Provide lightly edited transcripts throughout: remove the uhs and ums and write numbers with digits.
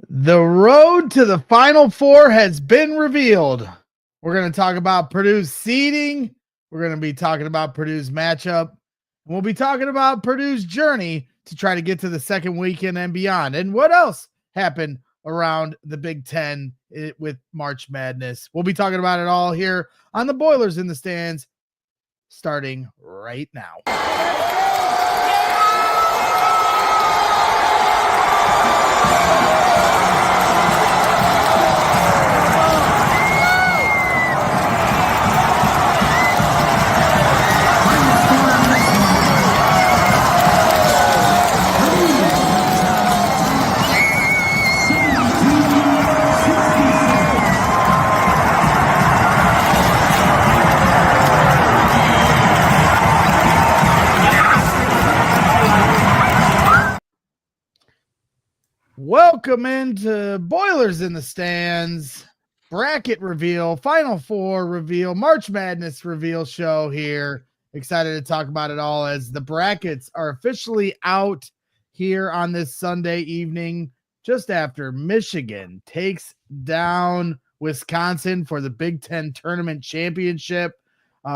The road to the Final Four has been revealed. We're going to talk about Purdue's seeding. We're going to be talking about Purdue's matchup. And we'll be talking about Purdue's journey to try to get to the second weekend and beyond. And what else happened around the Big Ten with March Madness. We'll be talking about it all here on the Boilers in the Stands, starting right now. Welcome into Boilers in the Stands, bracket reveal, Final Four reveal, March Madness reveal show here. Excited to talk about it all as the brackets are officially out here on this Sunday evening, just after Michigan takes down Wisconsin for the Big Ten Tournament Championship.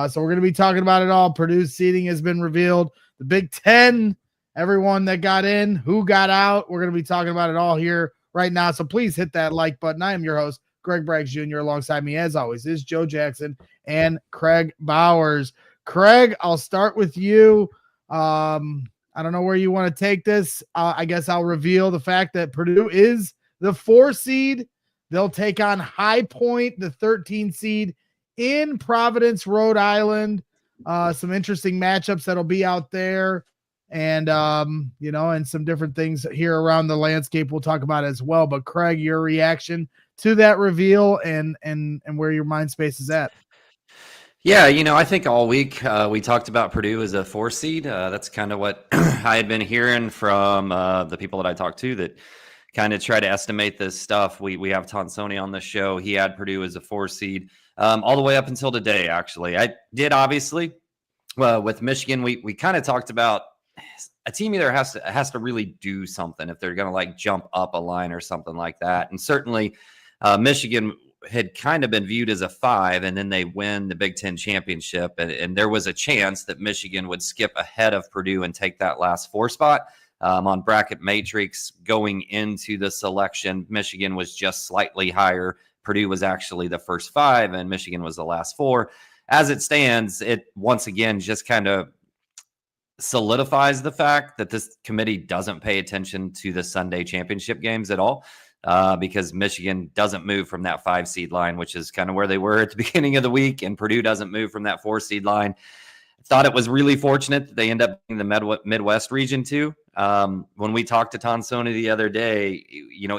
So we're going to be talking about it all. Purdue's seeding has been revealed. The Big Ten, everyone that got in, who got out. We're going to be talking about it all here right now. So please hit that like button. I am your host, Greg Braggs Jr. Alongside me, as always, is Joe Jackson and Kraig Bowers. Kraig, I'll start with you. I don't know where you want to take this. I guess I'll reveal the fact that Purdue is the 4 seed. They'll take on High Point, the 13 seed in Providence, Rhode Island. Some interesting matchups that'll be out there. And, and some different things here around the landscape we'll talk about as well. But Kraig, your reaction to that reveal and where your mind space is at. Yeah, I think all week we talked about Purdue as a 4 seed. That's kind of what I had been hearing from the people that I talked to that kind of try to estimate this stuff. We have Tonsoni on the show. He had Purdue as a 4 seed all the way up until today, actually. I did, obviously. With Michigan, we kind of talked about a team either has to really do something if they're going to like jump up a line or something like that. And certainly Michigan had kind of been viewed as a 5, and then they win the Big Ten championship. And there was a chance that Michigan would skip ahead of Purdue and take that last 4 spot. On bracket matrix going into the selection, Michigan was just slightly higher. Purdue was actually the first 5 and Michigan was the last 4. As it stands, it once again just kind of solidifies the fact that this committee doesn't pay attention to the Sunday championship games at all, because Michigan doesn't move from that 5 seed line, which is kind of where they were at the beginning of the week, and Purdue doesn't move from that 4 seed line. Thought it was really fortunate that they end up in the Midwest region too. When we talked to Tonsoni the other day,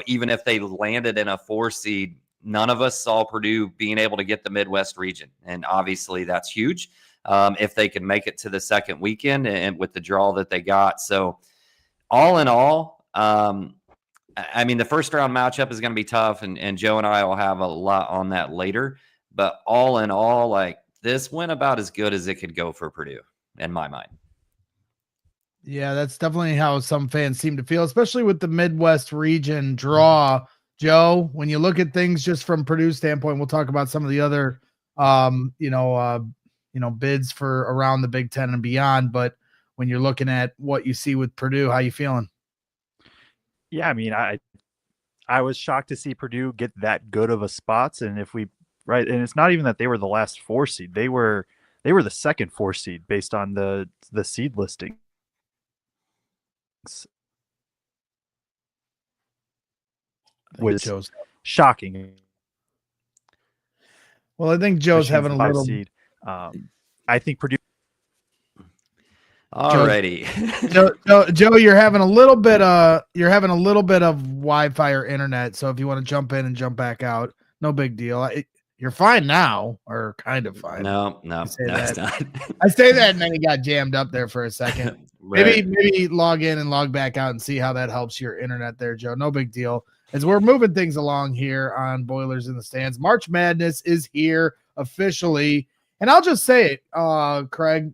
even if they landed in a 4 seed, none of us saw Purdue being able to get the Midwest region, and obviously that's huge. If they can make it to the second weekend and with the draw that they got. So all in all, the first round matchup is going to be tough, and Joe and I will have a lot on that later. But all in all, like, this went about as good as it could go for Purdue, in my mind. Yeah, that's definitely how some fans seem to feel, especially with the Midwest region draw. Joe, when you look at things just from Purdue's standpoint, we'll talk about some of the other, bids for around the Big Ten and beyond. But when you're looking at what you see with Purdue, how you feeling? Yeah, I was shocked to see Purdue get that good of a spots. And and it's not even that they were the last 4 seed. They were the second 4 seed based on the seed listing. Was shocking. Well, I think Joe's having a little seed. I think Purdue. Alrighty, Joe, you're having a little bit of Wi-Fi or internet. So if you want to jump in and jump back out, no big deal. You're fine now, or kind of fine. No, it's not. I say that, and then he got jammed up there for a second. Right. Maybe log in and log back out and see how that helps your internet there, Joe. No big deal. As we're moving things along here on Boilers in the Stands, March Madness is here officially. And I'll just say it, Kraig,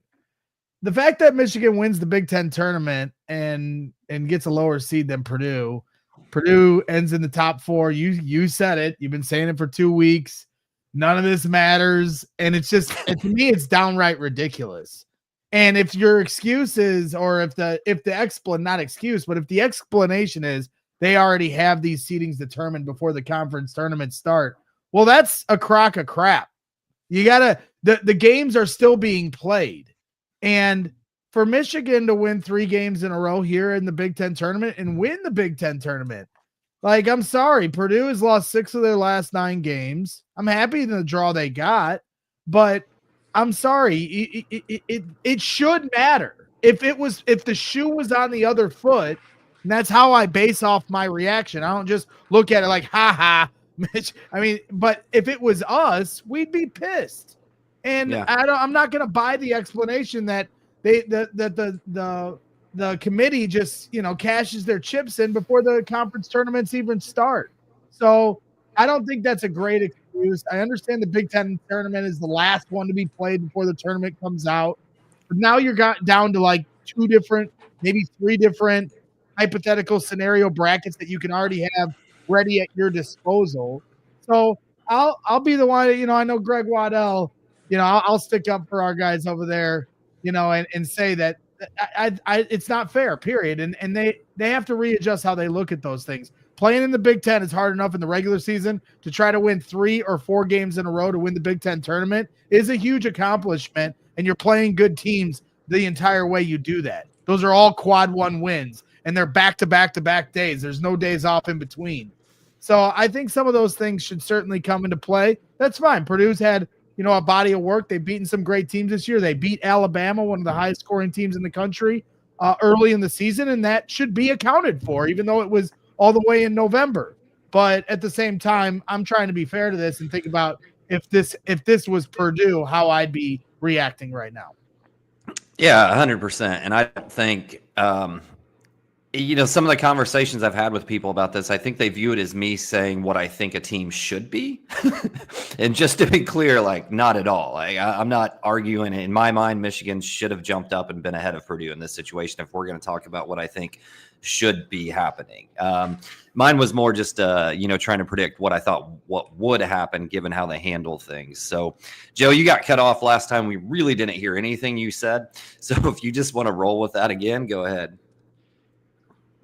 the fact that Michigan wins the Big Ten tournament and gets a lower seed than Purdue, Purdue ends in the top 4. You said it. You've been saying it for 2 weeks. None of this matters. And it's just, to me, it's downright ridiculous. And if your excuse is, or if the not excuse, but if the explanation is they already have these seedings determined before the conference tournaments start, well, that's a crock of crap. You gotta, the games are still being played. And for Michigan to win 3 games in a row here in the Big Ten tournament and win the Big Ten tournament, like, I'm sorry, Purdue has lost 6 of their last 9 games. I'm happy in the draw they got, but I'm sorry, it should matter. If the shoe was on the other foot, and that's how I base off my reaction. I don't just look at it like, ha ha, Mitch. I mean, but if it was us, we'd be pissed. And yeah. I'm not going to buy the explanation that the committee just, cashes their chips in before the conference tournaments even start. So I don't think that's a great excuse. I understand the Big Ten tournament is the last one to be played before the tournament comes out. But now you're down to like 2 different, maybe 3 different hypothetical scenario brackets that you can already have ready at your disposal. So I'll be the one, I know Greg Waddell, I'll stick up for our guys over there, and say that it's not fair, period. And they have to readjust how they look at those things. Playing in the Big Ten is hard enough in the regular season. To try to win 3 or 4 games in a row to win the Big Ten tournament is a huge accomplishment, and you're playing good teams the entire way you do that. Those are all quad 1 wins, and they're back-to-back-to-back days. There's no days off in between. So I think some of those things should certainly come into play. That's fine. Purdue's had, a body of work. They've beaten some great teams this year. They beat Alabama, one of the highest scoring teams in the country, early in the season, and that should be accounted for, even though it was all the way in November. But at the same time, I'm trying to be fair to this and think about if this was Purdue, how I'd be reacting right now. Yeah, 100%. And I think, some of the conversations I've had with people about this, I think they view it as me saying what I think a team should be. And just to be clear, like, not at all. I'm not arguing. In my mind, Michigan should have jumped up and been ahead of Purdue in this situation if we're going to talk about what I think should be happening. Mine was more just, trying to predict what I thought what would happen given how they handle things. So, Joe, you got cut off last time. We really didn't hear anything you said. So if you just want to roll with that again, go ahead.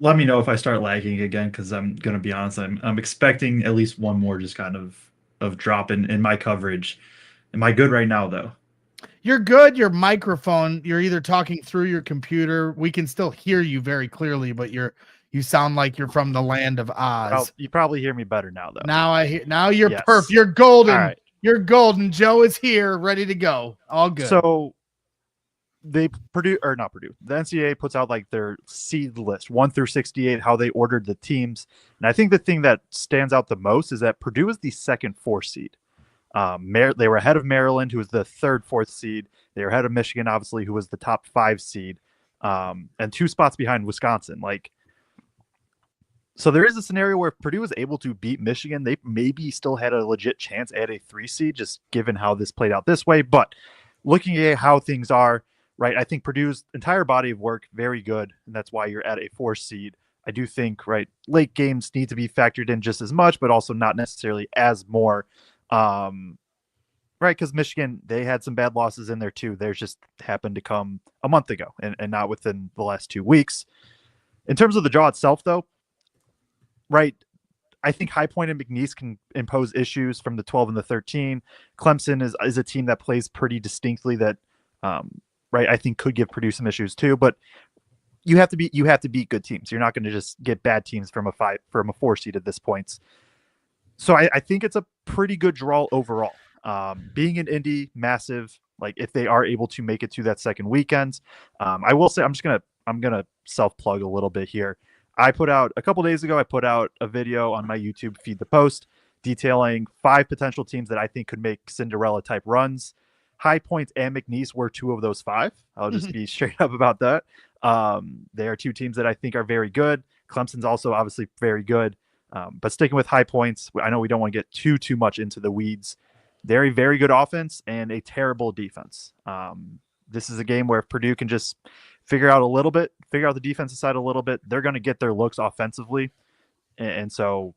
Let me know if I start lagging again, because I'm going to be honest. I'm expecting at least one more just kind of drop in my coverage. Am I good right now, though? You're good. Your microphone, you're either talking through your computer. We can still hear you very clearly, but you sound like you're from the land of Oz. You probably hear me better now, though. Now you're perfect. You're golden. All right. You're golden. Joe is here, ready to go. All good. So the NCAA puts out like their seed list 1 through 68, how they ordered the teams. And I think the thing that stands out the most is that Purdue is the second 4 seed. They were ahead of Maryland, who was the third 4th seed. They were ahead of Michigan, obviously, who was the top 5 seed, and 2 spots behind Wisconsin. So there is a scenario where if Purdue was able to beat Michigan, they maybe still had a legit chance at a 3 seed, just given how this played out this way. But looking at how things are, right, I think Purdue's entire body of work, very good, and that's why you're at a 4 seed. I do think, right, late games need to be factored in just as much, but also not necessarily as more. Right, because Michigan, they had some bad losses in there too. Theirs just happened to come a month ago and not within the last 2 weeks. In terms of the draw itself, though, right, I think High Point and McNeese can impose issues from the 12 and the 13. Clemson is a team that plays pretty distinctly that, right, I think could give Purdue some issues too. But you have to beat good teams. You're not going to just get bad teams from a 4 seed at this point. So I think it's a pretty good draw overall. Being in Indy, massive. Like, if they are able to make it to that second weekend, I will say I'm gonna self plug a little bit here. I put out a couple days ago. I put out a video on my YouTube Feed the Post detailing 5 potential teams that I think could make Cinderella type runs. High Point and McNeese were 2 of those 5. I'll just be straight up about that. They are 2 teams that I think are very good. Clemson's also obviously very good. But sticking with High Points, I know we don't want to get too much into the weeds. They're a very good offense and a terrible defense. This is a game where if Purdue can just figure out the defensive side a little bit, they're going to get their looks offensively. And so,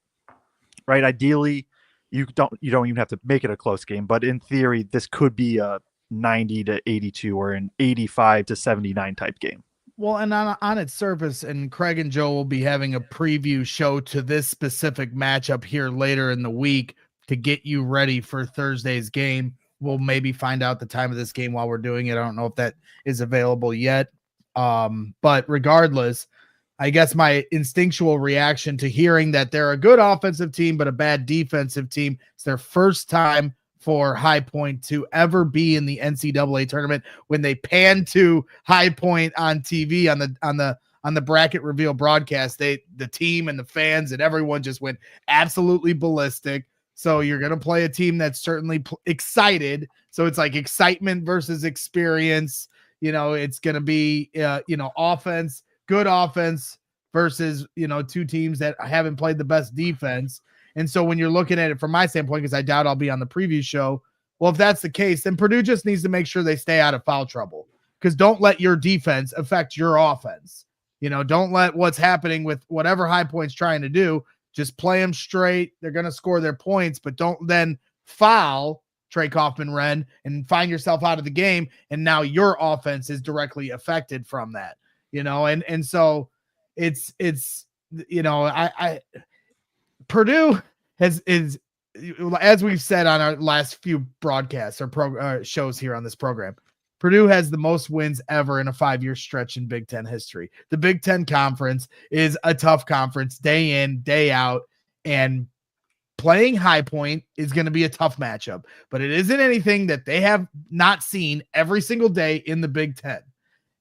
right, ideally, you don't even have to make it a close game, but in theory, this could be a 90 to 82 or an 85 to 79 type game. Well, and on its surface, and Kraig and Joe will be having a preview show to this specific matchup here later in the week to get you ready for Thursday's game. We'll maybe find out the time of this game while we're doing it. I don't know if that is available yet. But regardless, I guess my instinctual reaction to hearing that they're a good offensive team but a bad defensive team, it's their first time for High Point to ever be in the NCAA tournament. When they pan to High Point on TV on the bracket reveal broadcast, the team and the fans and everyone just went absolutely ballistic. So you're going to play a team that's certainly excited. So it's like excitement versus experience. It's going to be offense, good offense versus two teams that haven't played the best defense. And so when you're looking at it from my standpoint, because I doubt I'll be on the preview show, well, if that's the case, then Purdue just needs to make sure they stay out of foul trouble, because don't let your defense affect your offense. Don't let what's happening with whatever High Point's trying to do, just play them straight. They're going to score their points, but don't then foul Kaufman-Renn and find yourself out of the game. And now your offense is directly affected from that, and so it's Purdue is, as we've said on our last few broadcasts or shows here on this program, Purdue has the most wins ever in a 5-year stretch in Big Ten history. The Big Ten Conference is a tough conference day in, day out, and playing High Point is going to be a tough matchup, but it isn't anything that they have not seen every single day in the Big Ten.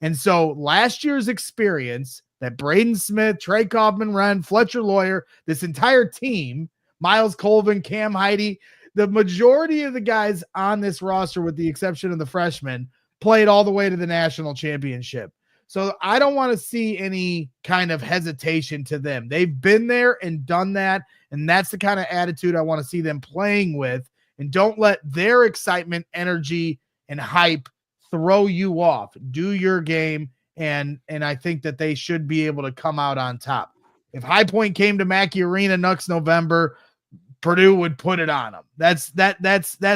And so last year's experience that Braden Smith, Kaufman-Renn, Fletcher Lawyer, this entire team, Miles Colvin, Cam Heide, the majority of the guys on this roster, with the exception of the freshmen, played all the way to the national championship. So I don't want to see any kind of hesitation to them. They've been there and done that, and that's the kind of attitude I want to see them playing with. And don't let their excitement, energy, and hype throw you off. Do your game. And I think that they should be able to come out on top. If High Point came to Mackey Arena next November, Purdue would put it on them. That's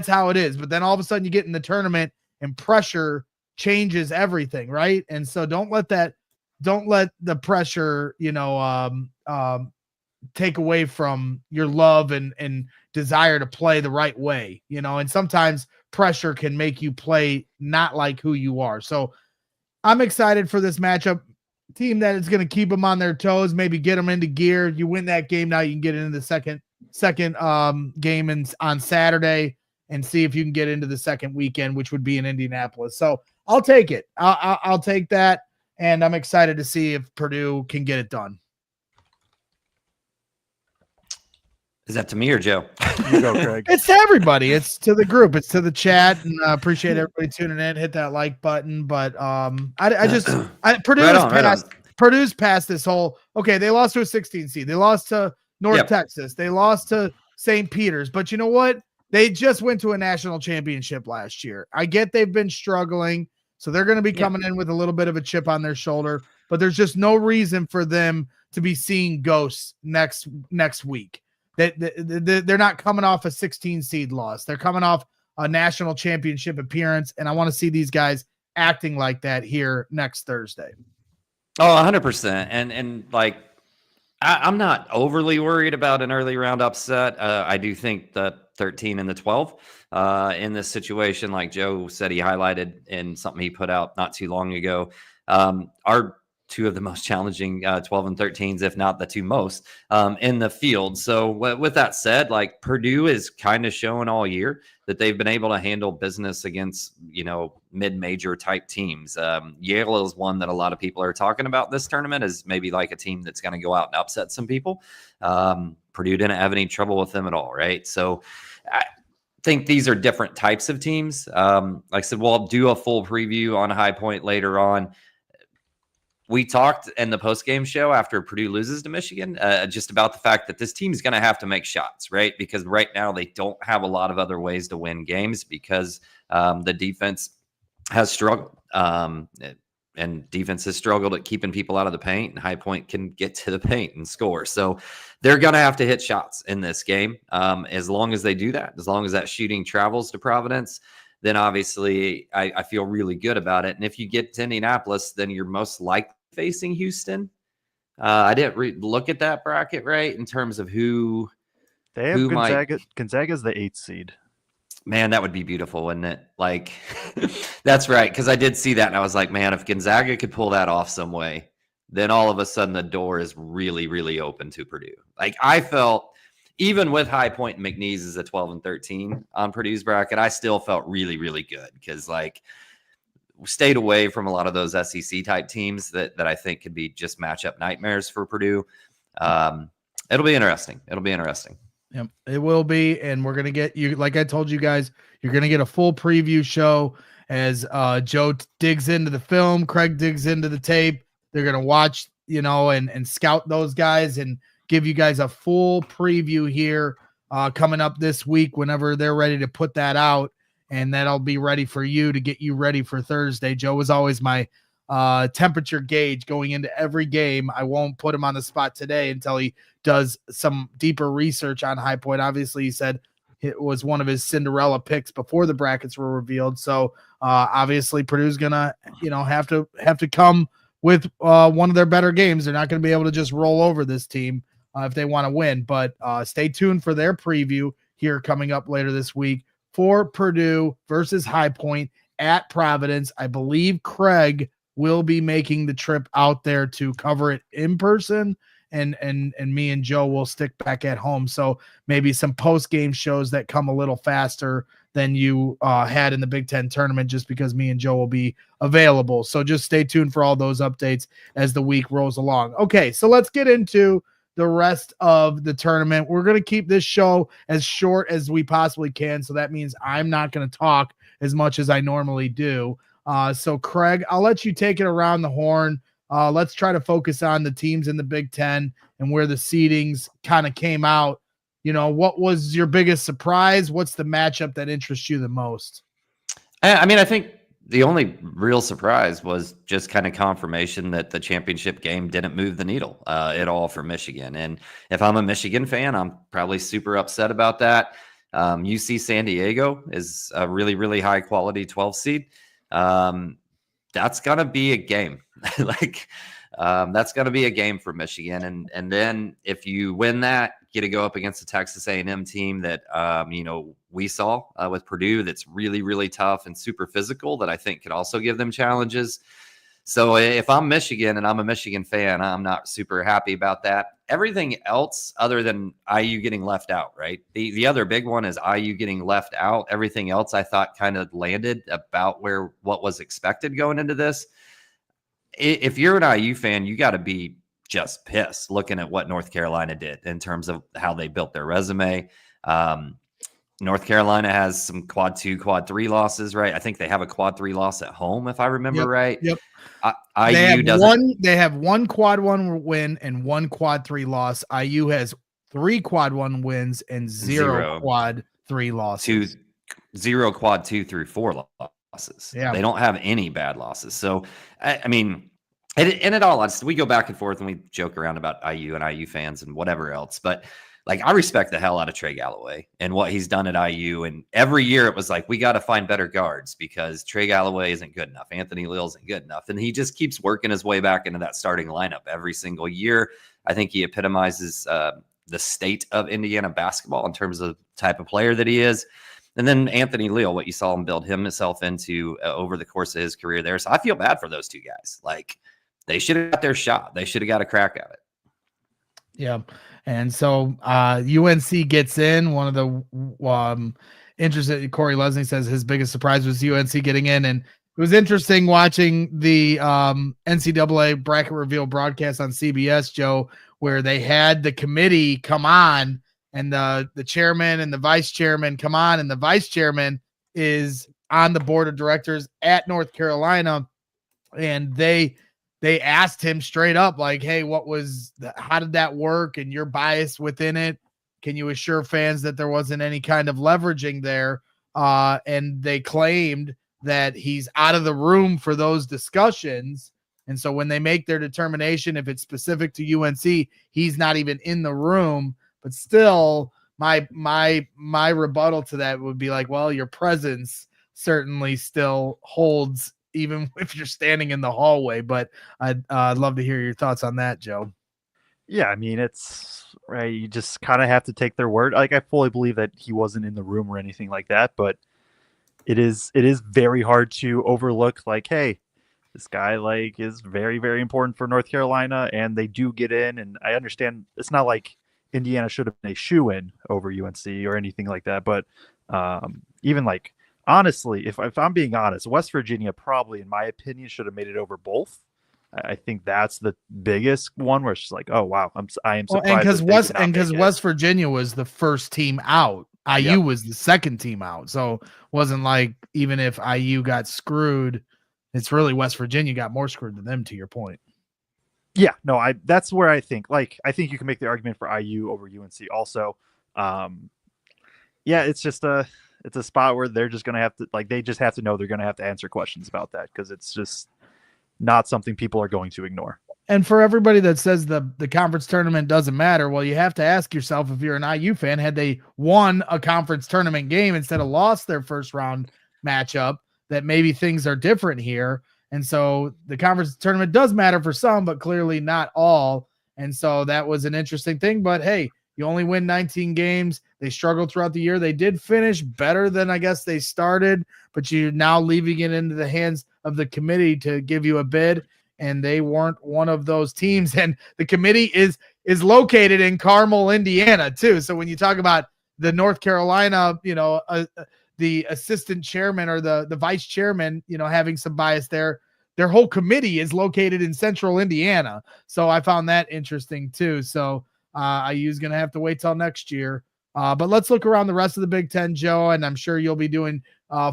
how it is. But then all of a sudden you get in the tournament and pressure changes everything, right? And so don't let the pressure, take away from your love and desire to play the right way, and sometimes pressure can make you play not like who you are. So I'm excited for this matchup. Team that is going to keep them on their toes, maybe get them into gear. You win that game, now you can get into the second game on Saturday and see if you can get into the second weekend, which would be in Indianapolis. So I'll take it. I'll take that, and I'm excited to see if Purdue can get it done. Is that to me or Joe? You go, Kraig. It's to everybody. It's to the group. It's to the chat, and I appreciate everybody tuning in. Hit that like button. But Purdue's past this whole. Okay, they lost to a 16 seed. They lost to North Texas. They lost to St. Peter's. But you know what? They just went to a national championship last year. I get they've been struggling, so they're going to be coming in with a little bit of a chip on their shoulder. But there's just no reason for them to be seeing ghosts next week. They're not coming off a 16 seed loss. They're coming off a national championship appearance, and I want to see these guys acting like that here next Thursday. Oh, 100%. And like, I'm not overly worried about an early round upset. I do think that 13 and the 12 in this situation, like Joe said, he highlighted in something he put out not too long ago, are two of the most challenging 12 and 13s, if not the two most in the field. So with that said, like, Purdue is kind of showing all year that they've been able to handle business against, mid-major type teams. Yale is one that a lot of people are talking about this tournament as maybe like a team that's going to go out and upset some people. Purdue didn't have any trouble with them at all, right? So I think these are different types of teams. Like I said, we'll do a full preview on High Point later on. We talked in the post-game show after Purdue loses to Michigan just about the fact that this team is going to have to make shots, right? Because right now they don't have a lot of other ways to win games because the defense has struggled. and defense has struggled at keeping people out of the paint, and High Point can get to the paint and score. So they're going to have to hit shots in this game. As long as they do that, as long as that shooting travels to Providence, then obviously I feel really good about it. And if you get to Indianapolis, then you're most likely facing Houston. I didn't look at that bracket right in terms of who they have Gonzaga. Gonzaga's the 8th seed. Man, that would be beautiful, wouldn't it? Like, that's right. Because I did see that, and I was like, man, if Gonzaga could pull that off some way, then all of a sudden the door is really, really open to Purdue. Like, I felt, even with High Point and McNeese as a 12 and 13 on Purdue's bracket, I still felt really, really good because, like, we stayed away from a lot of those SEC type teams that I think could be just matchup nightmares for Purdue. It'll be interesting. Yep, it will be, and we're gonna get you. Like I told you guys, you're gonna get a full preview show as Joe digs into the film, Kraig digs into the tape. They're gonna watch, and scout those guys and give you guys a full preview here coming up this week whenever they're ready to put that out, and that'll be ready for you to get you ready for Thursday. Joe was always my temperature gauge going into every game. I won't put him on the spot today until he does some deeper research on High Point. Obviously, he said it was one of his Cinderella picks before the brackets were revealed. So obviously Purdue's gonna, have to come with one of their better games. They're not going to be able to just roll over this team if they want to win. But stay tuned for their preview here coming up later this week for Purdue versus High Point at Providence. I believe Kraig will be making the trip out there to cover it in person. And me and Joe will stick back at home. So maybe some post-game shows that come a little faster than you had in the Big Ten tournament, just because me and Joe will be available. So just stay tuned for all those updates as the week rolls along. Okay, so let's get into the rest of the tournament. We're going to keep this show as short as we possibly can. So that means I'm not going to talk as much as I normally do. So Kraig, I'll let you take it around the horn. Let's try to focus on the teams in the Big Ten and where the seedings kind of came out. What was your biggest surprise? What's the matchup that interests you the most? I mean, I think the only real surprise was just kind of confirmation that the championship game didn't move the needle at all for Michigan. And if I'm a Michigan fan, I'm probably super upset about that. UC San Diego is a really, really high quality 12 seed. That's going to be a game. That's going to be a game for Michigan. And then if you win that, get to go up against the Texas A&M team that, we saw with Purdue that's really, really tough and super physical that I think could also give them challenges. So if I'm Michigan and I'm a Michigan fan, I'm not super happy about that. Everything else other than IU getting left out, right? The other big one is IU getting left out. Everything else I thought kind of landed about what was expected going into this. If you're an IU fan, you got to be just pissed looking at what North Carolina did in terms of how they built their resume. North Carolina has some quad 2, quad 3 losses, right? I think they have a quad 3 loss at home, if I remember right. Yep. IU doesn't. They have one quad 1 win and one quad 3 loss. IU has 3 quad 1 wins and zero quad 3 losses. 0 quad 2 through 4 losses. Yeah. They don't have any bad losses. So, I mean, and it all, we go back and forth and we joke around about IU and IU fans and whatever else, but I respect the hell out of Trey Galloway and what he's done at IU. And every year it was like, we got to find better guards because Trey Galloway isn't good enough. Anthony Leal isn't good enough. And he just keeps working his way back into that starting lineup every single year. I think he epitomizes the state of Indiana basketball in terms of the type of player that he is. And then Anthony Leal, what you saw him build himself into over the course of his career there. So I feel bad for those two guys. They should have got their shot. They should have got a crack at it. Yeah. And so UNC gets in. One of the interesting, Corey Leslie says his biggest surprise was UNC getting in. And it was interesting watching the NCAA bracket reveal broadcast on CBS, Joe, where they had the committee come on and the chairman and the vice chairman come on, and the vice chairman is on the board of directors at North Carolina. And they asked him straight up, hey, how did that work? And your bias within it. Can you assure fans that there wasn't any kind of leveraging there? And they claimed that he's out of the room for those discussions. And so when they make their determination, if it's specific to UNC, he's not even in the room. But still, my rebuttal to that would be like, well, your presence certainly still holds, even if you're standing in the hallway. But I'd love to hear your thoughts on that, Joe. Yeah, I mean, it's right. You just kind of have to take their word. Like, I fully believe that he wasn't in the room or anything like that, but it is very hard to overlook, like, hey, this guy like is very, very important for North Carolina, and they do get in. And I understand it's not like Indiana should have been a shoe-in over UNC or anything like that, but even like, honestly, if I'm being honest, West Virginia probably, in my opinion, should have made it over both. I think that's the biggest one where it's just like, oh wow, I am surprised. And because West Virginia was the first team out, IU was the second team out, so it wasn't like even if IU got screwed, it's really West Virginia got more screwed than them. To your point. Yeah, no, that's where I think you can make the argument for IU over UNC also. Yeah, it's just it's a spot where they're just going to have to, like, they just have to know they're going to have to answer questions about that, because it's just not something people are going to ignore. And for everybody that says the conference tournament doesn't matter, well, you have to ask yourself, if you're an IU fan, had they won a conference tournament game instead of lost their first round matchup, that maybe things are different here. And so the conference tournament does matter for some, but clearly not all. And so that was an interesting thing. But hey, you only win 19 games. They struggled throughout the year. They did finish better than I guess they started, but you're now leaving it into the hands of the committee to give you a bid, and they weren't one of those teams. And the committee is located in Carmel, Indiana, too. So when you talk about the North Carolina, the assistant chairman or the vice chairman, having some bias there, their whole committee is located in central Indiana. So I found that interesting, too. So IU's going to have to wait till next year. But let's look around the rest of the Big Ten, Joe, and I'm sure you'll be doing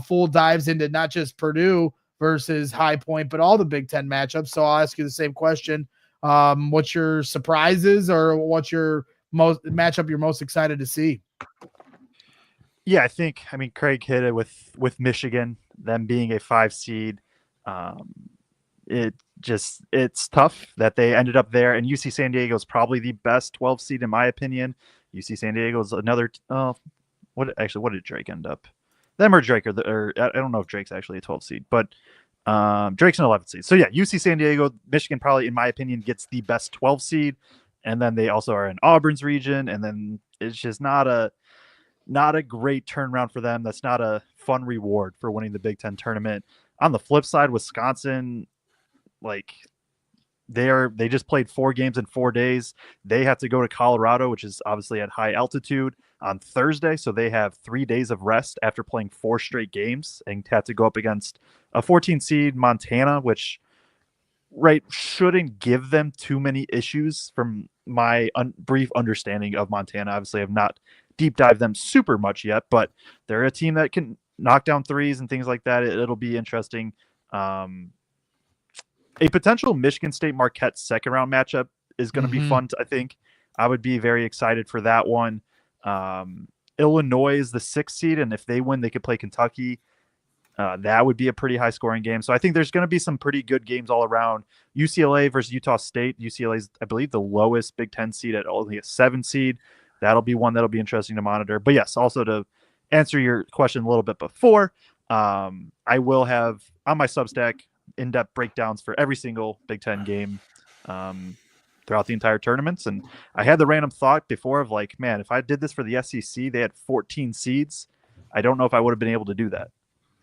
full dives into not just Purdue versus High Point, but all the Big Ten matchups. So I'll ask you the same question. What's your surprises, or what's your matchup you're most excited to see? Yeah, I mean, Kraig hit it with Michigan, them being a 5 seed. It's tough that they ended up there, and UC San Diego is probably the best 12 seed in my opinion. UC San Diego is another. What did Drake end up? Them or Drake, or I don't know if Drake's actually a 12 seed, but Drake's an 11 seed. So yeah, UC San Diego, Michigan probably, in my opinion, gets the best 12 seed, and then they also are in Auburn's region, and then it's just not a great turnaround for them. That's not a fun reward for winning the Big Ten tournament. On the flip side, Wisconsin, like, they just played 4 games in 4 days. They have to go to Colorado, which is obviously at high altitude, on Thursday. So they have 3 days of rest after playing 4 straight games, and have to go up against a 14 seed Montana, which shouldn't give them too many issues from my brief understanding of Montana. Obviously, I've not deep dive them super much yet, but they're a team that can knock down threes and things like that. It'll be interesting. A potential Michigan State Marquette second round matchup is going to be fun. I think I would be very excited for that one. Illinois is the 6th seed, and if they win, they could play Kentucky. That would be a pretty high scoring game. So I think there's going to be some pretty good games all around. UCLA versus Utah State. UCLA is, I believe, the lowest Big Ten seed at only a 7 seed. That'll be one that'll be interesting to monitor. But yes, also to answer your question a little bit before, I will have on my Substack in-depth breakdowns for every single Big Ten game throughout the entire tournaments. And I had the random thought before of like, man, if I did this for the SEC, they had 14 seeds. I don't know if I would have been able to do that.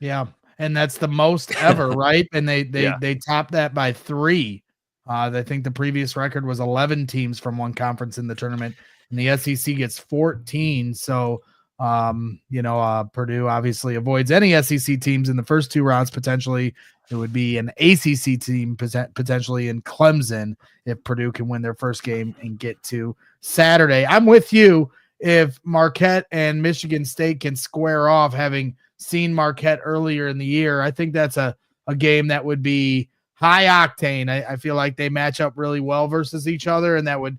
Yeah, and that's the most ever, right? And they topped that by 3. I think the previous record was 11 teams from one conference in the tournament, and the SEC gets 14. So, Purdue obviously avoids any SEC teams in the first 2 rounds. Potentially, it would be an ACC team potentially in Clemson if Purdue can win their first game and get to Saturday. I'm with you. If Marquette and Michigan State can square off, having seen Marquette earlier in the year, I think that's a game that would be high octane. I feel like they match up really well versus each other, and that would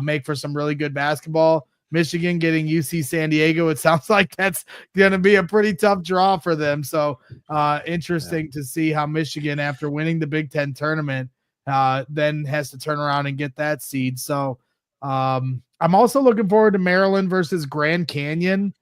make for some really good basketball. Michigan getting UC San Diego. It sounds like that's going to be a pretty tough draw for them. So interesting to see how Michigan, after winning the Big Ten tournament, then has to turn around and get that seed. So I'm also looking forward to Maryland versus Grand Canyon.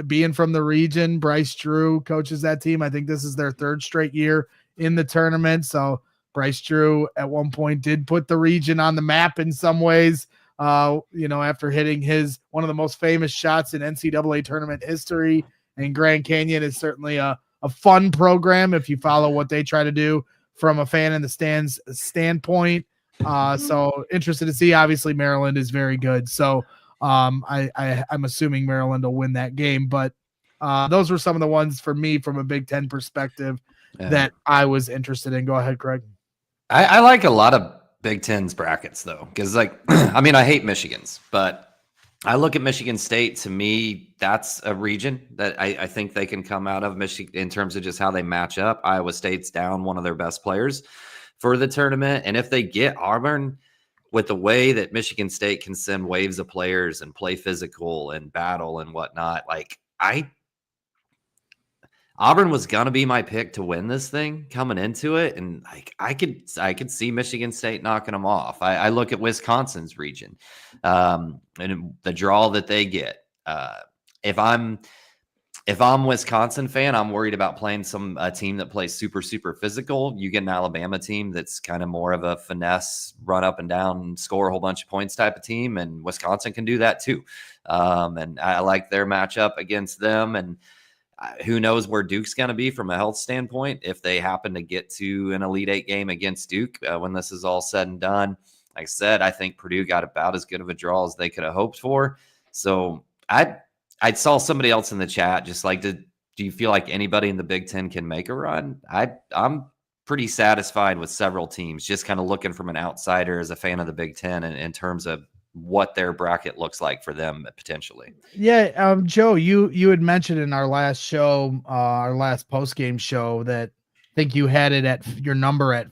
Being from the region, Bryce Drew coaches that team. I think this is their third straight year in the tournament. So Bryce Drew at one point did put the region on the map in some ways, after hitting one of the most famous shots in NCAA tournament history. And Grand Canyon is certainly a fun program if you follow what they try to do from a fan in the stands standpoint. So interested to see. Obviously, Maryland is very good. So I'm assuming Maryland will win that game. But those were some of the ones for me from a Big Ten perspective that I was interested in. Go ahead, Kraig. I like a lot of Big Ten's brackets, though, because, I hate Michigan's, but I look at Michigan State. To me, that's a region that I think they can come out of Michigan in terms of just how they match up. Iowa State's down one of their best players for the tournament. And if they get Auburn, with the way that Michigan State can send waves of players and play physical and battle and whatnot, Auburn was going to be my pick to win this thing coming into it. And I could see Michigan State knocking them off. I look at Wisconsin's region and the draw that they get. If I'm Wisconsin fan, I'm worried about playing a team that plays super, super physical. You get an Alabama team that's kind of more of a finesse, run up and down, score a whole bunch of points type of team. And Wisconsin can do that too. And I like their matchup against them. And who knows where Duke's going to be from a health standpoint if they happen to get to an Elite Eight game against Duke when this is all said and done. Like I said, I think Purdue got about as good of a draw as they could have hoped for. So I saw somebody else in the chat just do you feel like anybody in the Big Ten can make a run? I'm pretty satisfied with several teams, just kind of looking from an outsider as a fan of the Big Ten in terms of what their bracket looks like for them potentially. Yeah. Joe, you had mentioned in our last show, our last post-game show, that I think you had it at your number at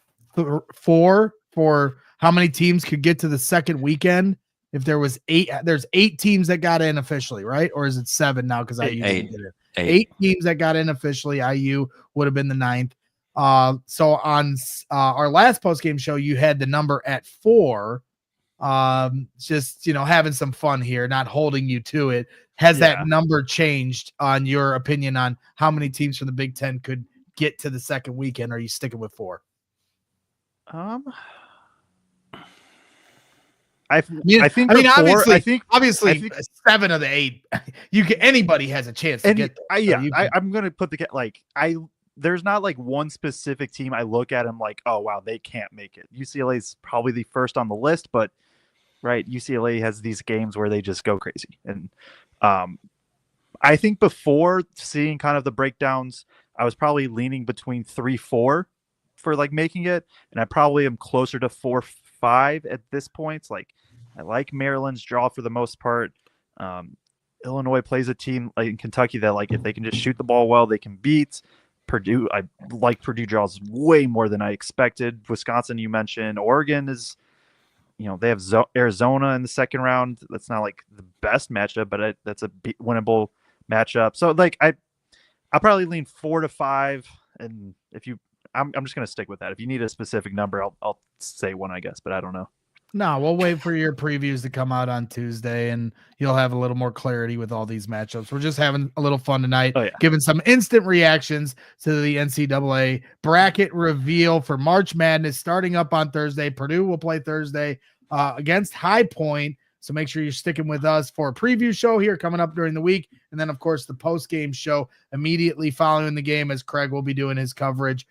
4 for how many teams could get to the second weekend. If there's 8 teams that got in officially, right? Or is it 7 now? Because IU did it. 8 teams that got in officially. IU would have been the 9th. So on our last post-game show, you had the number at 4. Just having some fun here, not holding you to it. Has that number changed on your opinion on how many teams from the Big Ten could get to the second weekend? Are you sticking with 4? I think obviously 7 of the 8. Anybody has a chance to get there. I'm gonna put there's not one specific team I look at and oh wow, they can't make it. UCLA is probably the first on the list, but right, UCLA has these games where they just go crazy. And I think before seeing kind of the breakdowns, I was probably leaning between 3-4 for making it, and I probably am closer to 4-5 at this point. I like Maryland's draw for the most part. Illinois plays a team in Kentucky that if they can just shoot the ball well, they can beat. Purdue, I like Purdue draws way more than I expected. Wisconsin, you mentioned. Oregon is, they have Arizona in the second round. That's not the best matchup, but that's a winnable matchup. So I'll probably lean 4-5. And I'm just going to stick with that. If you need a specific number, I'll say one, I guess, but I don't know. No, we'll wait for your previews to come out on Tuesday, and you'll have a little more clarity with all these matchups. We're just having a little fun tonight, giving some instant reactions to the NCAA bracket reveal for March Madness starting up on Thursday. Purdue will play Thursday against High Point, so make sure you're sticking with us for a preview show here coming up during the week, and then, of course, the post-game show immediately following the game as Kraig will be doing his coverage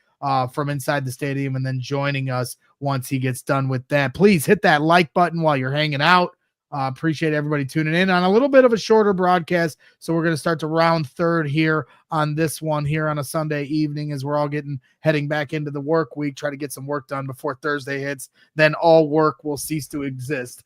from inside the stadium and then joining us once he gets done with that. Please hit that like button while you're hanging out. Appreciate everybody tuning in on a little bit of a shorter broadcast. So we're going to start to round third here on this one here on a Sunday evening as we're all heading back into the work week, try to get some work done before Thursday hits. Then all work will cease to exist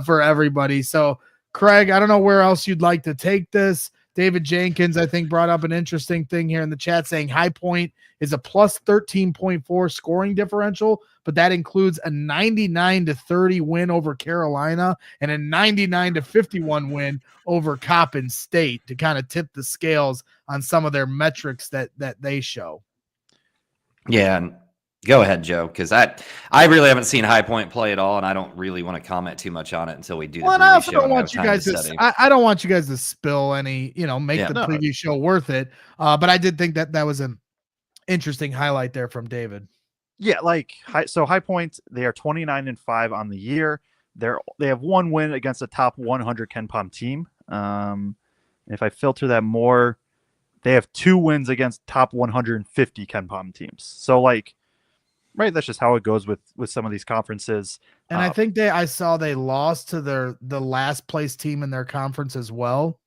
for everybody. So Kraig, I don't know where else you'd like to take this. David Jenkins, I think, brought up an interesting thing here in the chat saying High Point is a plus 13.4 scoring differential, but that includes a 99-30 win over Carolina and a 99-51 win over Coppin State to kind of tip the scales on some of their metrics that they show. Yeah, and go ahead, Joe, because I really haven't seen High Point play at all, and I don't really want to comment too much on it until we do the Well, and preview I also show don't and we want have you time guys to to. study. I don't want you guys to spill any. Make Yeah. the No. preview show worth it. But I did think that was an interesting highlight there from David. Yeah, High Point, they are 29-5 on the year. They have one win against a top 100 KenPom team. If I filter that more, they have 2 wins against top 150 KenPom teams. So right, that's just how it goes with some of these conferences. And I think I saw they lost to the last place team in their conference as well.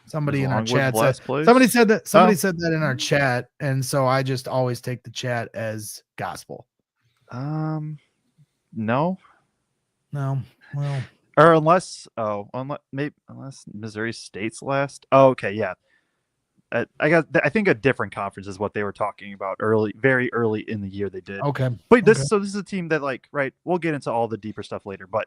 Somebody in our chat said somebody said that in our chat, and so I just always take the chat as gospel. No. Well, or unless Missouri State's last. Oh, okay, yeah. I think a different conference is what they were talking about very early in the year they did. Okay. But this is a team that right, we'll get into all the deeper stuff later, but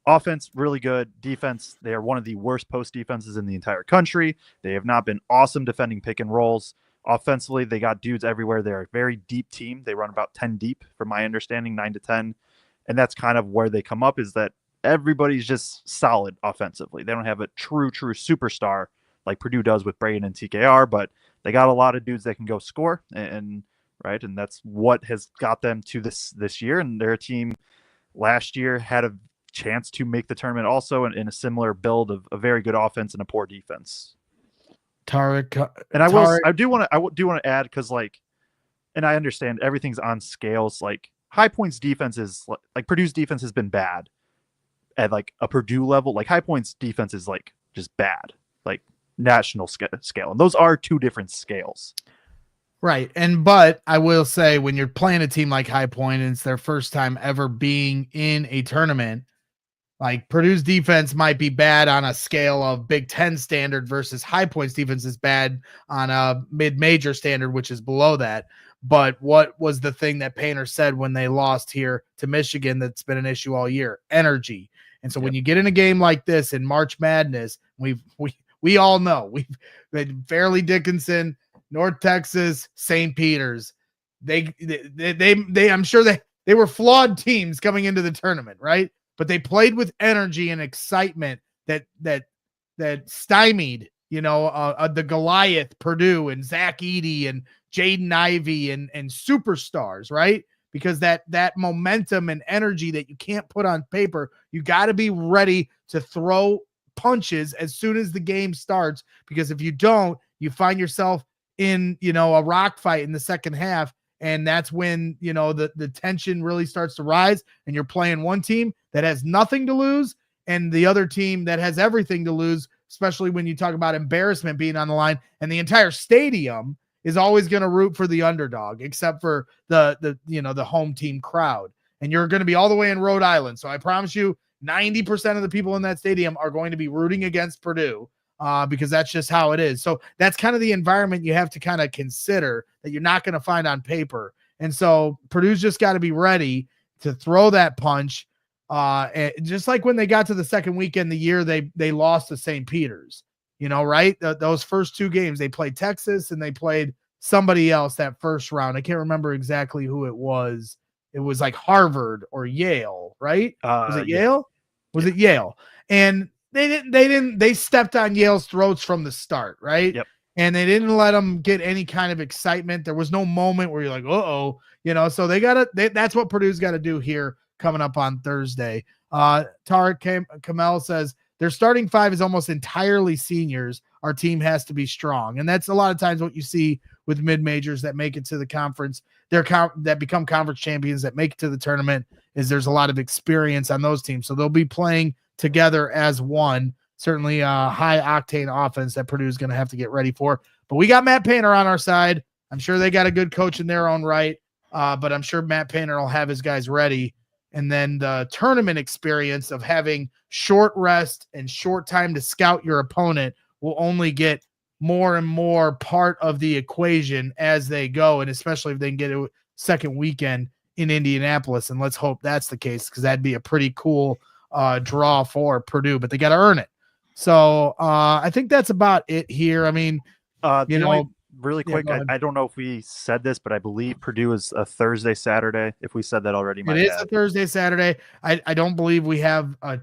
offense, really good. Defense, they are one of the worst post defenses in the entire country. They have not been awesome defending pick and rolls. Offensively, they got dudes everywhere. They're a very deep team. They run about 10 deep, from my understanding, 9 to 10. And that's kind of where they come up, is that everybody's just solid offensively. They don't have a true superstar like Purdue does with Braden and TKR, but they got a lot of dudes that can go score, and that's what has got them to this year. And their team last year had a chance to make the tournament also in a similar build of a very good offense and a poor defense. Tarek, and I do want to add, because and I understand everything's on scales. High Point's defense is Purdue's defense has been bad at a Purdue level. High Point's defense is just bad, national scale, and those are 2 different scales. Right. But I will say, when you're playing a team like High Point and it's their first time ever being in a tournament, Purdue's defense might be bad on a scale of Big Ten standard versus High Point's defense is bad on a mid-major standard, which is below that. But what was the thing that Painter said when they lost here to Michigan that's been an issue all year? Energy. And so when you get in a game like this in March Madness, we all know we've been Fairleigh Dickinson, North Texas, St. Peter's. They I'm sure they were flawed teams coming into the tournament, right? But they played with energy and excitement that stymied, the Goliath Purdue and Zach Edey and Jaden Ivey and superstars, right? Because that momentum and energy that you can't put on paper, you got to be ready to throw punches as soon as the game starts, because if you don't, you find yourself in a rock fight in the second half, and that's when the tension really starts to rise, and you're playing one team that has nothing to lose and the other team that has everything to lose, especially when you talk about embarrassment being on the line, and the entire stadium is always going to root for the underdog, except for the home team crowd, and you're going to be all the way in Rhode Island, so I promise you 90% of the people in that stadium are going to be rooting against Purdue, because that's just how it is. So that's kind of the environment you have to kind of consider that you're not going to find on paper. And so Purdue's just got to be ready to throw that punch. And just like when they got to the second weekend, the year they lost to St. Peter's, right? Those first 2 games, they played Texas and they played somebody else that first round. I can't remember exactly who it was. It was Harvard or Yale, right? Was it Yale? Was it Yale? And they stepped on Yale's throats from the start, right? Yep. And they didn't let them get any kind of excitement. There was no moment where you're like, uh-oh, so that's what Purdue's got to do here coming up on Thursday. Tarek Kamel says their starting 5 is almost entirely seniors. Our team has to be strong. And that's a lot of times what you see with mid-majors that make it to the conference. That become conference champions, that make it to the tournament, is there's a lot of experience on those teams. So they'll be playing together as one. Certainly a high-octane offense that Purdue is going to have to get ready for. But we got Matt Painter on our side. I'm sure they got a good coach in their own right, but I'm sure Matt Painter will have his guys ready and then the tournament experience of having short rest and short time to scout your opponent will only get more and more part of the equation as they go, and especially if they can get a second weekend in Indianapolis. And let's hope that's the case, because that'd be a pretty cool draw for Purdue, but they got to earn it. So I think that's about it here. I mean, really quick, I don't know if we said this, but I believe Purdue is a Thursday, Saturday. If we said that already, it is a Thursday, Saturday. I don't believe we have a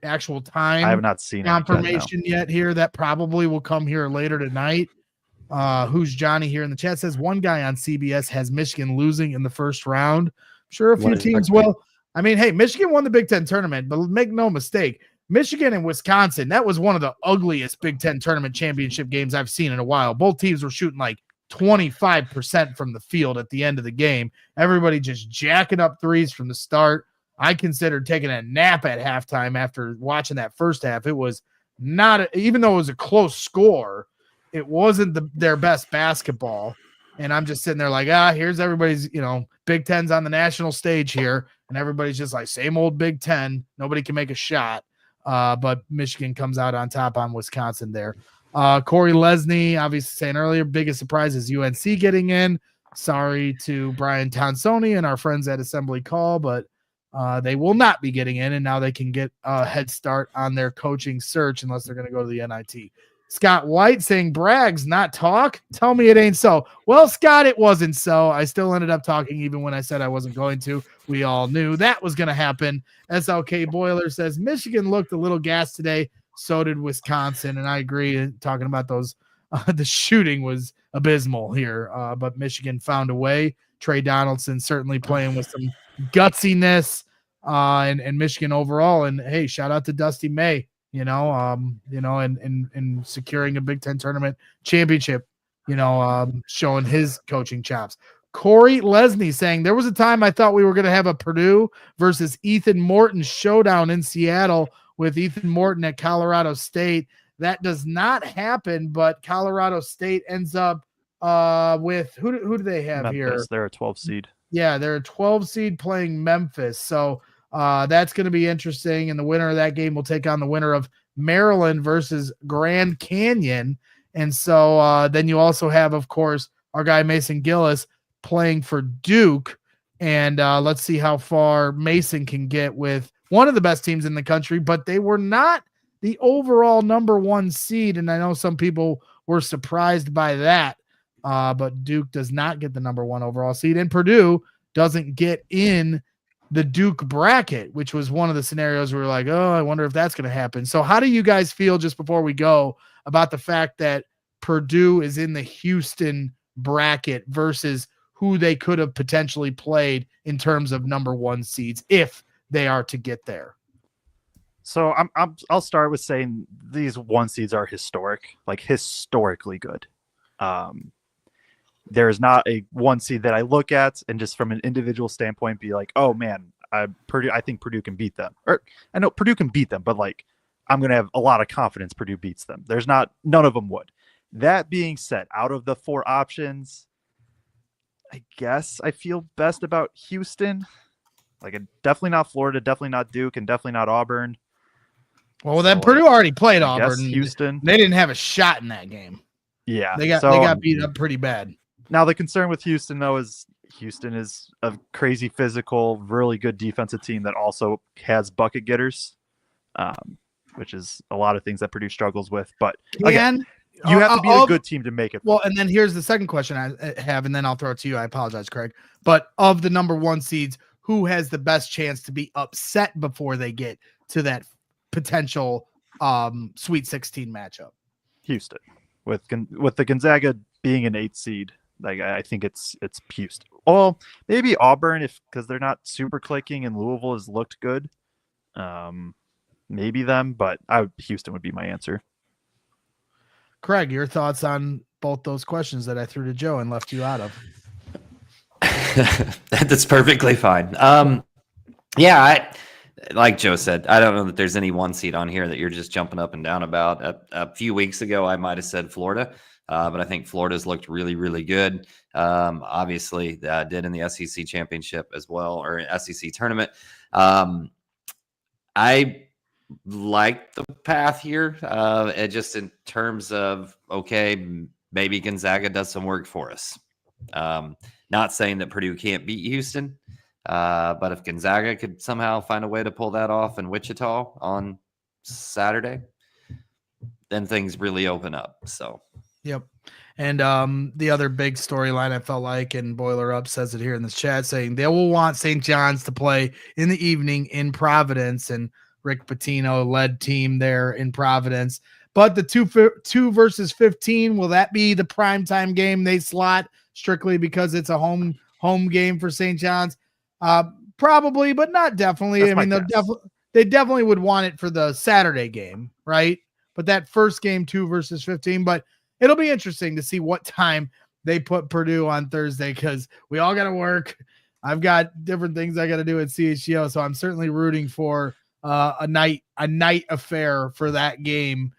actual time. I have not seen confirmation yet here. That probably will come here later tonight. Who's Johnny here in the chat says one guy on CBS has Michigan losing in the first round. I'm sure a few teams will. I mean, hey, Michigan won the Big Ten tournament, but make no mistake, Michigan and Wisconsin, that was one of the ugliest Big Ten tournament championship games I've seen in a while. Both teams were shooting like 25% from the field at the end of the game. Everybody just jacking up threes from the start. I considered taking a nap at halftime after watching that first half. It was not, even though it was a close score, it wasn't their best basketball. And I'm just sitting there like, here's everybody's, Big Ten's on the national stage here. And everybody's just like, same old Big Ten. Nobody can make a shot. But Michigan comes out on top on Wisconsin there. Corey Lesney, obviously saying earlier, biggest surprise is UNC getting in. Sorry to Brian Tonsoni and our friends at Assembly Call, but they will not be getting in, and now they can get a head start on their coaching search unless they're going to go to the NIT. Scott White saying brags, not talk. Tell me it ain't so. Well, Scott, it wasn't so. I still ended up talking even when I said I wasn't going to. We all knew that was going to happen. SLK Boiler says Michigan looked a little gassed today. So did Wisconsin. And I agree. Talking about those, the shooting was abysmal here. But Michigan found a way. Trey Donaldson certainly playing with some gutsiness and Michigan overall. And hey, shout out to Dusty May. And securing a Big Ten tournament championship, showing his coaching chops. Corey Lesney saying there was a time I thought we were going to have a Purdue versus Ethan Morton showdown in Seattle with Ethan Morton at Colorado State. That does not happen, but Colorado State ends up with who do they have Memphis, here? They're a 12 seed. Yeah, they're a 12 seed playing Memphis. So that's going to be interesting. And the winner of that game will take on the winner of Maryland versus Grand Canyon. And so then you also have, of course, our guy Mason Gillis playing for Duke. And let's see how far Mason can get with one of the best teams in the country, but they were not the overall number one seed. And I know some people were surprised by that. But Duke does not get the number one overall seed, and Purdue doesn't get in the Duke bracket, which was one of the scenarios where we're like, oh, I wonder if that's going to happen. So how do you guys feel, just before we go, about the fact that Purdue is in the Houston bracket versus who they could have potentially played in terms of number one seeds if they are to get there? So I'll start with saying these one seeds are historically good. There's not a one seed that I look at and just from an individual standpoint be like, oh man, I think Purdue can beat them. Or I know Purdue can beat them, but like I'm going to have a lot of confidence Purdue beats them. None of them would. That being said, out of the four options, I guess I feel best about Houston. Like definitely not Florida, definitely not Duke, and definitely not Auburn. Well, then Purdue already played Auburn. Houston. They didn't have a shot in that game. Yeah, they got beat up pretty bad. Now the concern with Houston though is Houston is a crazy physical, really good defensive team that also has bucket getters, which is a lot of things that Purdue struggles with. But again, you have to be a good team to make it. Well, and then here's the second question I have, and then I'll throw it to you. I apologize, Craig. But of the number one seeds, who has the best chance to be upset before they get to that potential Sweet 16 matchup? Houston, with the Gonzaga being an 8 seed. Like I think it's Houston. Well, maybe Auburn because they're not super clicking and Louisville has looked good. Maybe them, but Houston would be my answer. Craig, your thoughts on both those questions that I threw to Joe and left you out of? That's perfectly fine. Like Joe said, I don't know that there's any one seed on here that you're just jumping up and down about. A few weeks ago, I might have said Florida. But I think Florida's looked really, really good. Obviously, did in the SEC championship as well, or SEC tournament. I like the path here, and just in terms of, okay, maybe Gonzaga does some work for us. Not saying that Purdue can't beat Houston, but if Gonzaga could somehow find a way to pull that off in Wichita on Saturday, then things really open up. So, yep. And the other big storyline I felt like, and Boiler Up says it here in this chat, saying they will want St. John's to play in the evening in Providence, and Rick Pitino led team there in Providence. But the 2 versus 15, will that be the primetime game they slot strictly because it's a home game for St. John's? Probably, but not definitely. That's I mean, they definitely would want it for the Saturday game, right? But that first game, 2 versus 15, but it'll be interesting to see what time they put Purdue on Thursday, because we all got to work. I've got different things I got to do at CHGO, so I'm certainly rooting for a night affair for that game.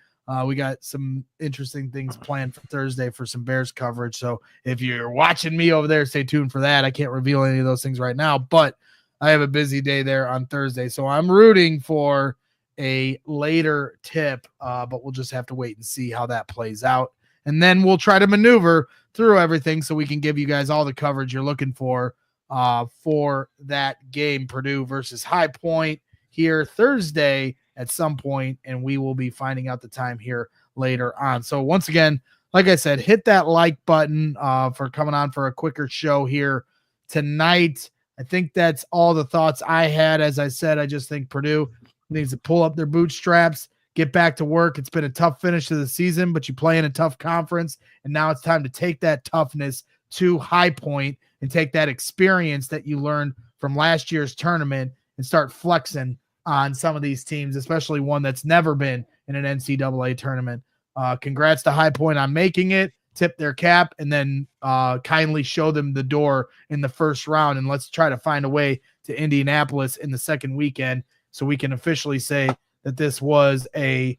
We got some interesting things planned for Thursday for some Bears coverage. So if you're watching me over there, stay tuned for that. I can't reveal any of those things right now, but I have a busy day there on Thursday. So I'm rooting for a later tip, but we'll just have to wait and see how that plays out. And then we'll try to maneuver through everything so we can give you guys all the coverage you're looking for that game, Purdue versus High Point, here Thursday at some point, and we will be finding out the time here later on. So once again, like I said, hit that like button for coming on for a quicker show here tonight. I think that's all the thoughts I had. As I said, I just think Purdue needs to pull up their bootstraps, get back to work. It's been a tough finish to the season, but you play in a tough conference, and now it's time to take that toughness to High Point and take that experience that you learned from last year's tournament and start flexing on some of these teams, especially one that's never been in an NCAA tournament. Congrats to High Point on making it, tip their cap, and then kindly show them the door in the first round. And let's try to find a way to Indianapolis in the second weekend so we can officially say that this was a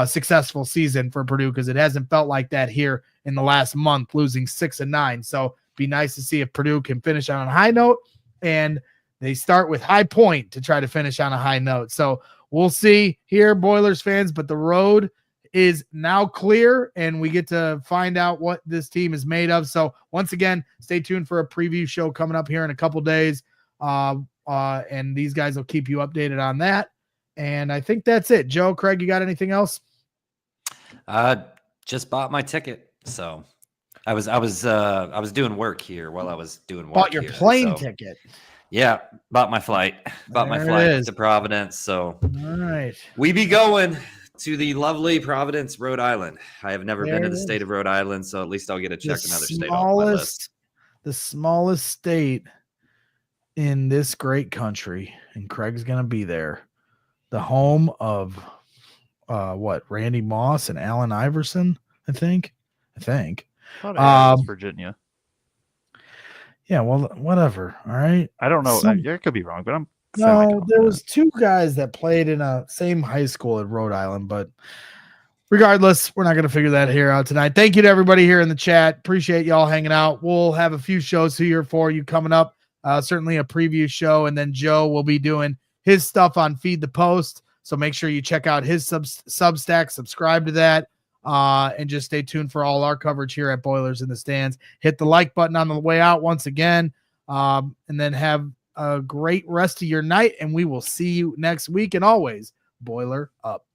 successful season for Purdue, because it hasn't felt like that here in the last month, losing 6-9. So be nice to see if Purdue can finish on a high note, and they start with High Point to try to finish on a high note. So we'll see here, Boilers fans, but the road is now clear, and we get to find out what this team is made of. So once again, stay tuned for a preview show coming up here in a couple days, and these guys will keep you updated on that. And I think that's it. Joe, Kraig, you got anything else? Just bought my ticket, so I was doing work here while I was doing work. Bought your plane ticket. Yeah, bought my flight. Bought my flight to Providence. So all right, we be going to the lovely Providence, Rhode Island. I have never been to the state of Rhode Island, so at least I'll get to check another state off my list. The smallest state in this great country, and Craig's gonna be there. The home of Randy Moss and Allen Iverson, I think. I thought it was Virginia. Yeah, well, whatever. All right. I don't know. I could be wrong, but there was 2 guys that played in a same high school at Rhode Island, but regardless, we're not going to figure that here out tonight. Thank you to everybody here in the chat. Appreciate y'all hanging out. We'll have a few shows here for you coming up. Certainly a preview show, and then Joe will be doing his stuff on Feed the Post. So make sure you check out his Substack, subscribe to that, and just stay tuned for all our coverage here at Boilers in the Stands. Hit the like button on the way out once again, and then have a great rest of your night, and we will see you next week. And always, Boiler up.